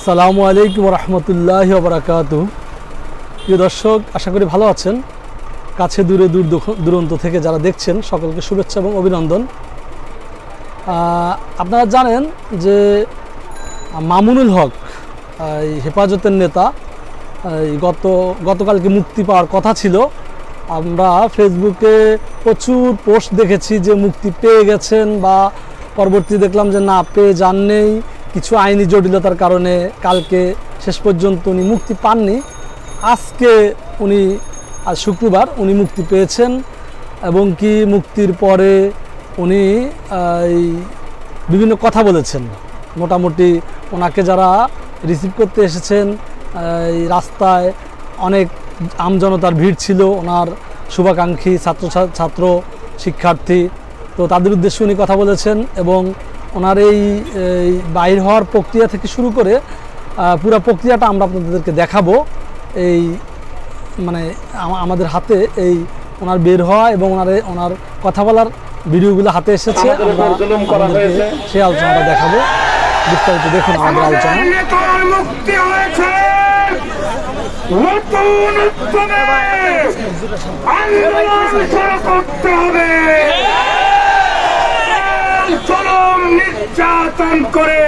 আসসালামু আলাইকুম রহমতুল্লাহি ওয়া বারাকাতুহু। প্রিয় দর্শক, আশা করি ভালো আছেন। কাছে দূরে দূর দূরান্ত থেকে যারা দেখছেন সকলকে শুভেচ্ছা এবং অভিনন্দন। আপনারা জানেন যে মামুনুল হক হেফাজতের নেতা গতকালকে মুক্তি পাওয়ার কথা ছিল। আমরা ফেসবুকে প্রচুর পোস্ট দেখেছি যে মুক্তি পেয়ে গেছেন, বা পরবর্তী দেখলাম যে না, পেয়ে যান নেই, কিছু আইনি জটিলতার কারণে কালকে শেষ পর্যন্ত উনি মুক্তি পাননি। আজকে উনি আজ শুক্রবার উনি মুক্তি পেয়েছেন, এবং কি মুক্তির পরে উনি বিভিন্ন কথা বলেছেন। মোটামুটি ওনাকে যারা রিসিভ করতে এসেছেন, এই রাস্তায় অনেক আমজনতার ভিড় ছিল, ওনার শুভাকাঙ্ক্ষী ছাত্র শিক্ষার্থী, তো তাদের উদ্দেশ্যে উনি কথা বলেছেন। এবং ওনার এই বাইর হওয়ার প্রক্রিয়া থেকে শুরু করে পুরো প্রক্রিয়াটা আমরা আপনাদেরকে দেখাবো। এই মানে আমাদের হাতে এই ওনার বের হওয়া এবং ওনার কথা বলার ভিডিওগুলো হাতে এসেছে, সেই আলোচনাটা দেখাবো। বিস্তারিত দেখুন আমাদের আলোচনা। নির্যাতন করে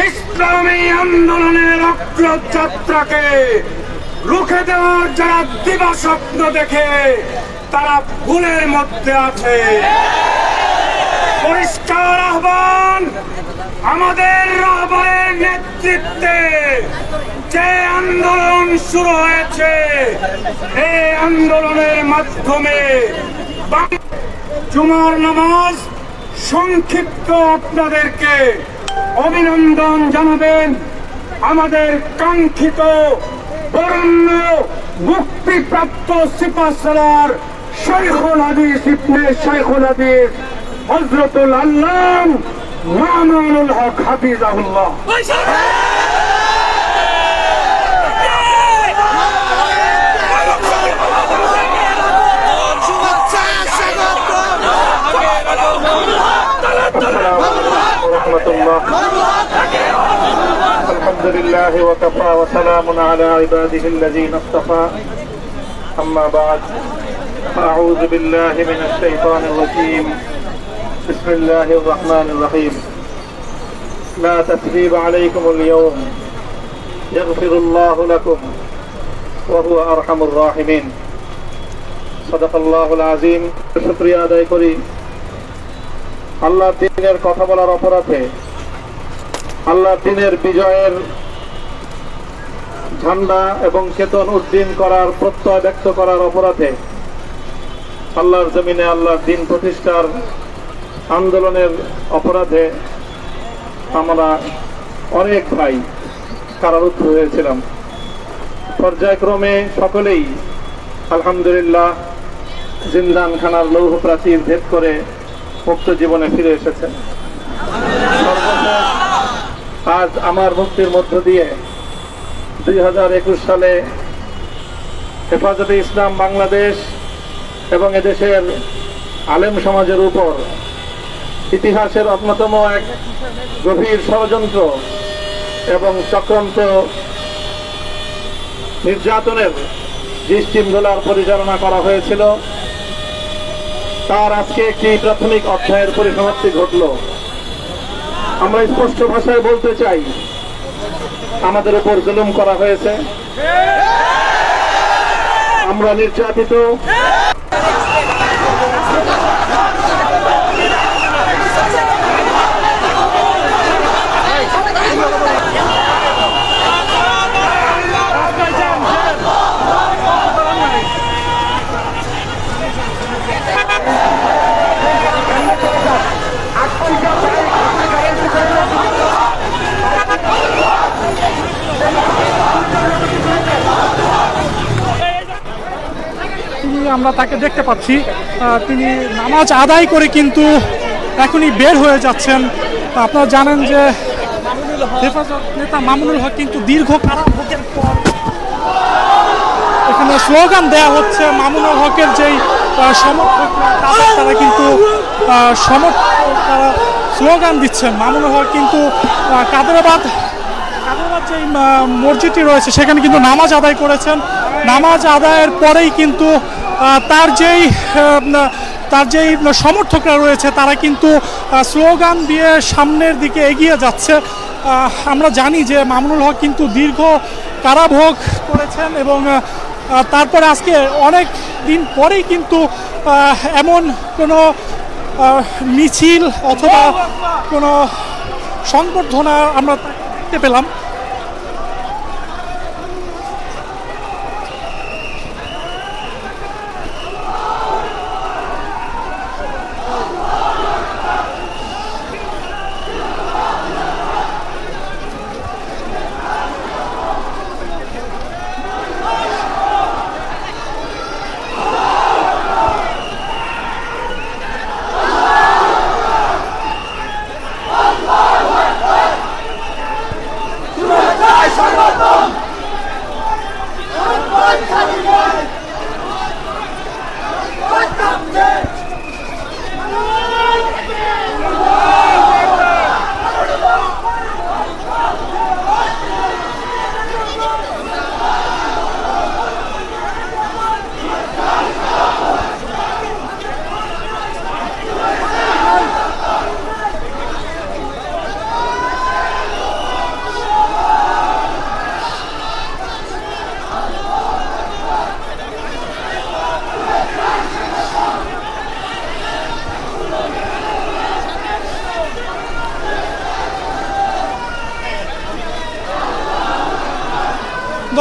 ইসলামী আন্দোলনের অগ্রযাত্রাকে রুখে দেওয়ার যারা দিবা স্বপ্ন দেখে তারা ভুলের মধ্যে আছে। পরিষ্কার আহ্বান, আমাদের রাহবরের নেতৃত্বে যে আন্দোলন শুরু হয়েছে, এই আন্দোলনের মাধ্যমে জুমার নামাজ সংক্ষিপ্ত আপনাদেরকে অভিনন্দন জানাবেন। আমাদের কাঙ্ক্ষিত বরেণ্য মুক্তিপ্রাপ্ত সিপাহসালার শাইখুল হাদিস ইবনে শাইখুল হাদিস হযরতুল আল্লাম মামুনুল হক হাফিজাহুল্লাহ। الحمد لله وكفى وسلام على عباده الذين اصطفى أما بعد فأعوذ بالله من الشيطان الرجيم بسم الله الرحمن الرحيم لا تثريب عليكم اليوم يغفر الله لكم وهو أرحم الراحمين صدق الله العظيم। শুকরিয়া আদায় করি আল্লাহর দ্বীনের কথা বলার অপরাধে, আল্লাহর দ্বীনের বিজয়ের ঝান্ডা এবং চেতন উদ্দীন করার প্রত্যয় ব্যক্ত করার অপরাধে, আল্লাহর জমিনে আল্লাহর দ্বীন প্রতিষ্ঠার আন্দোলনের অপরাধে আমরা অনেক ভাই কারারুদ্ধ হয়েছিলাম। পর্যায়ক্রমে সকলেই আলহামদুলিল্লাহ জিন্দানখানার লৌহ প্রাচীর ভেদ করে মুক্ত জীবনে ফিরে এসেছেন। আজ আমার মুক্তির মধ্য দিয়ে 2021 সালে হেফাজতে ইসলাম বাংলাদেশ এবং এদেশের আলেম সমাজের উপর ইতিহাসের অন্যতম এক গভীর ষড়যন্ত্র এবং চক্রান্ত নির্যাতনের যে স্টিমরোলার পরিচালনা করা হয়েছিল, তার আজকে একটি প্রাথমিক অধ্যায়ের পরিসমাপ্তি ঘটল। আমরা স্পষ্ট ভাষায় বলতে চাই, আমাদের উপর জুলুম করা হয়েছে, আমরা নির্যাতিত। আমরা তাকে দেখতে পাচ্ছি, তিনি নামাজ আদায় করে কিন্তু এখনই বের হয়ে যাচ্ছেন। আপনারা জানেন যে হেফাজত নেতা মামুনুল হক কিন্তু দীর্ঘ কারাভোগের পর এখানে স্লোগান দেয়া হচ্ছে। মামুনুল হকের যেই সমর্থক তারা কিন্তু স্লোগান দিচ্ছেন। মামুনুল হক কিন্তু কাদেরাবাদ যে মসজিদটি রয়েছে সেখানে কিন্তু নামাজ আদায় করেছেন। নামাজ আদায়ের পরেই কিন্তু তার যেই সমর্থকরা রয়েছে তারা কিন্তু স্লোগান দিয়ে সামনের দিকে এগিয়ে যাচ্ছে। আমরা জানি যে মামুনুল হক কিন্তু দীর্ঘ কারাভোগ করেছেন এবং তারপরে আজকে অনেক দিন পরেই কিন্তু এমন কোনো মিছিল অথবা কোনো সংবর্ধনা আমরা দেখতে পেলাম।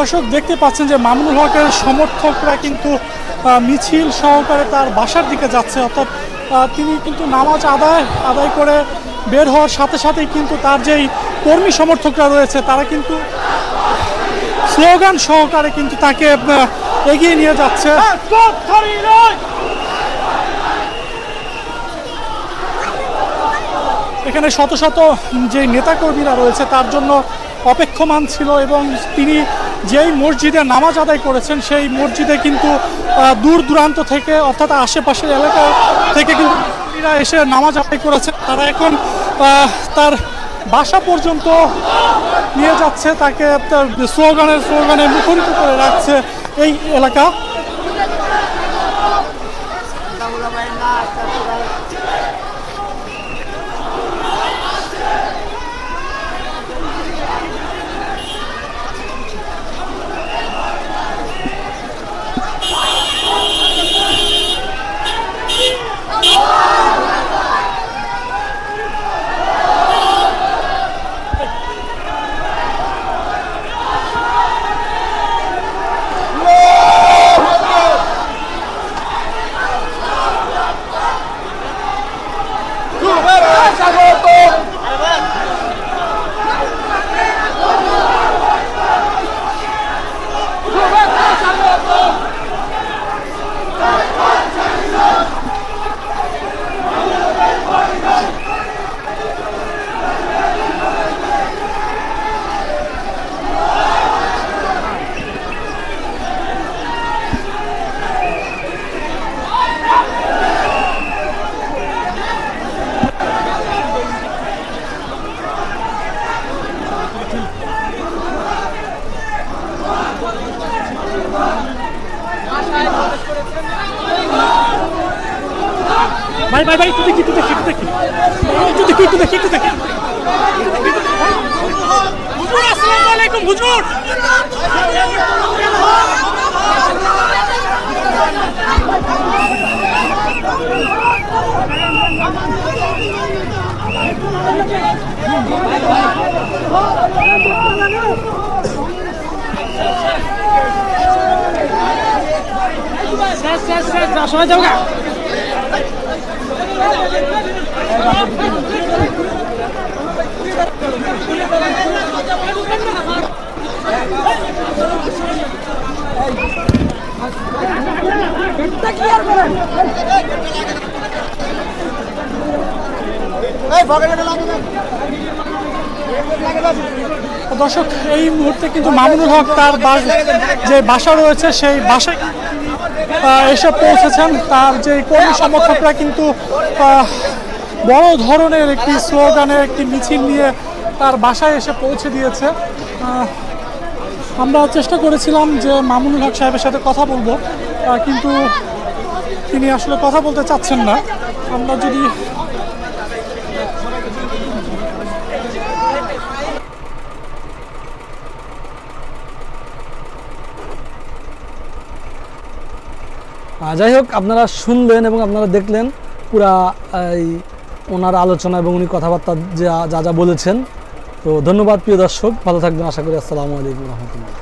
দর্শক দেখতে পাচ্ছেন যে মামুনুল হকের সমর্থকরা কিন্তু মিছিল সহকারে তার বাসার দিকে যাচ্ছে, অর্থাৎ তিনি কিন্তু নামাজ আদায় করে বের হওয়ার সাথে সাথেই কিন্তু তার যেই কর্মী সমর্থকরা রয়েছে তারা কিন্তু স্লোগান সহকারে কিন্তু তাকে এগিয়ে নিয়ে যাচ্ছে। এখানে শত শত যে নেতাকর্মীরা রয়েছে তার জন্য অপেক্ষমান ছিল এবং তিনি যেই মসজিদে নামাজ আদায় করেছেন সেই মসজিদে কিন্তু দূর দূরান্ত থেকে অর্থাৎ আশেপাশের এলাকা থেকে কিন্তু এসে নামাজ আদায় করেছেন। তারা এখন তার বাসা পর্যন্ত নিয়ে যাচ্ছে, তাকে স্লোগানে মুখরিত করে রাখছে এই এলাকা। ভাই ভাই ভাই একটু দেখি হুজুর, আসসালামু আলাইকুম হুজুর। সময় যাবো। দর্শক এই মুহূর্তে কিন্তু মামুনুল হক তার যে বাসা রয়েছে সেই বাসায় এসে পৌঁছেছেন। তার যে কর্মী সমর্থকরা কিন্তু বড় ধরনের একটি স্লোগানের একটি মিছিল নিয়ে তার বাসায় এসে পৌঁছে দিয়েছে। আমরা চেষ্টা করেছিলাম যে মামুনুল হক সাহেবের সাথে কথা বলবো, কিন্তু তিনি আসলে কথা বলতে চাচ্ছেন না। আমরা যদি যাই হোক, আপনারা শুনলেন এবং আপনারা দেখলেন পুরা এই ওনার আলোচনা এবং উনি কথাবার্তা যা যা বলেছেন। তো ধন্যবাদ প্রিয় দর্শক, ভালো থাকবেন আশা করি। আসসালামু আলাইকুম রহমতুল্লাহ।